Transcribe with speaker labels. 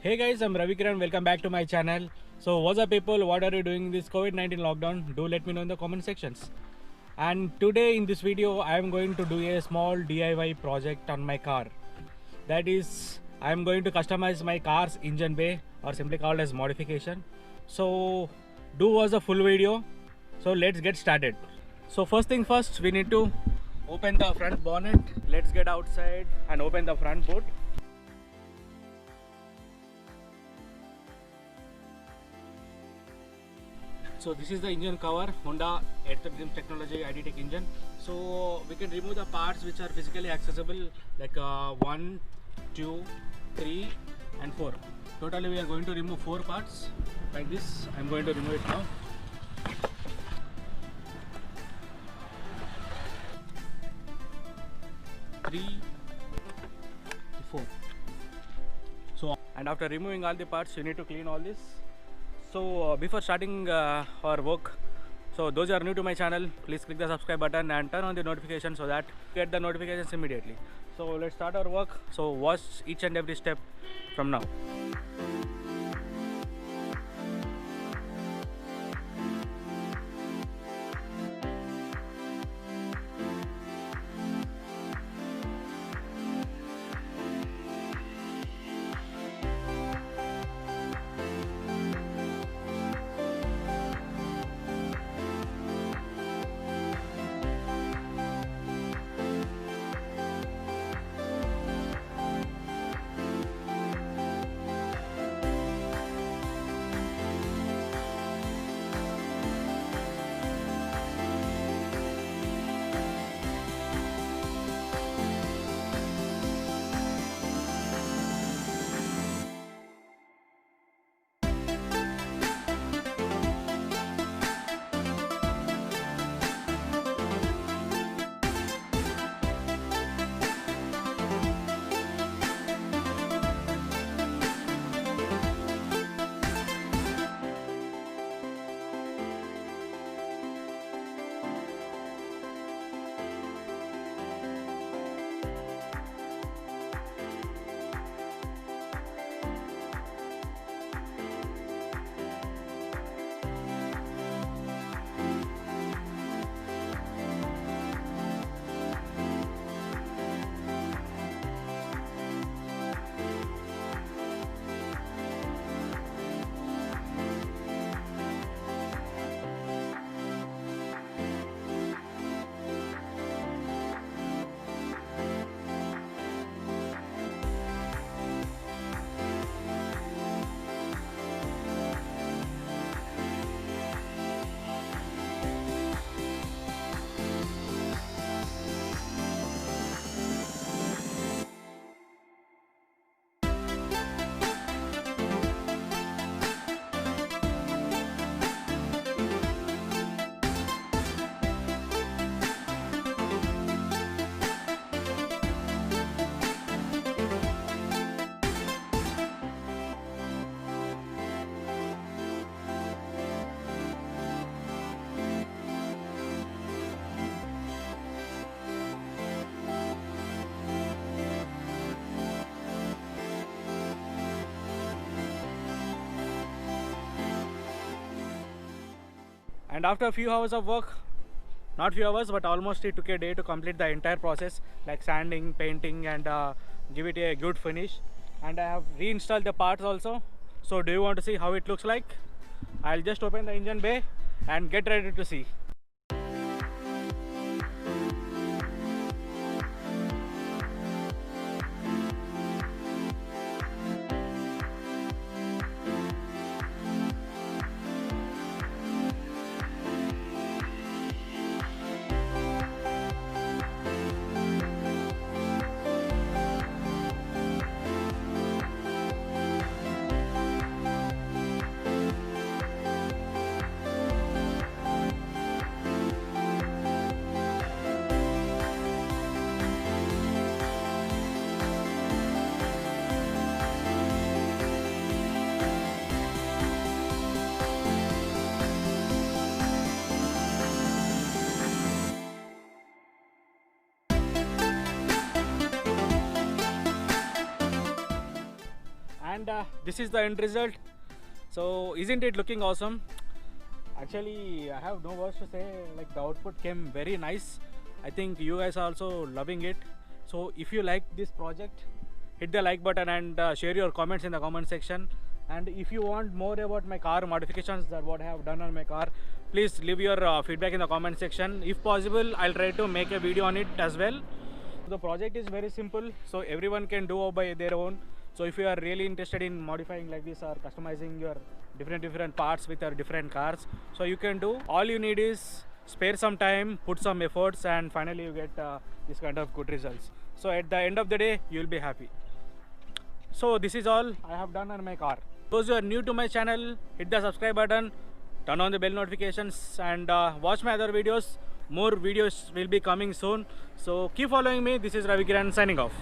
Speaker 1: Hey guys, I'm Ravikiran. Welcome back to my channel. So what's up people, what are you doing in this COVID-19 lockdown? Do let me know in the comment sections. And today in this video I am going to do a small DIY project on my car. That is, I am going to customize my car's engine bay, or simply called as modification. So do watch the full video. So let's get started. So first thing first, we need to open the front bonnet. Let's get outside and open the front boot. So this is the engine cover, Honda technology ID Tech engine. So we can remove the parts which are physically accessible, like 1, 2, 3 and 4. Totally we are going to remove 4 parts like this. I am going to remove it now. Three, 4. So, and after removing all the parts, you need to clean all this. So before starting our work, so those who are new to my channel, please click the subscribe button and turn on the notification so that you get the notifications immediately. So let's start our work. So watch each and every step from now. And after a few hours of work, not few hours but almost it took a day to complete the entire process, like sanding, painting and give it a good finish. And I have reinstalled the parts also. So do you want to see how it looks like? I'll just open the engine bay and get ready to see. and this is the end result. So isn't it looking awesome? Actually, I have no words to say. Like, the output came very nice. I think you guys are also loving it. So if you like this project, hit the like button and share your comments in the comment section. And if you want more about my car modifications, that what I have done on my car, please leave your feedback in the comment section. If possible, I'll try to make a video on it as well. The project is very simple, so everyone can do by their own. So if you are really interested in modifying like this or customizing your different parts with your different cars, so you can do. All you need is spare some time, put some efforts, and finally you get this kind of good results. So at the end of the day, you will be happy. So this is all I have done on my car. Those who are new to my channel, hit the subscribe button, turn on the bell notifications, and watch my other videos. More videos will be coming soon. So keep following me. This is Ravikiran signing off.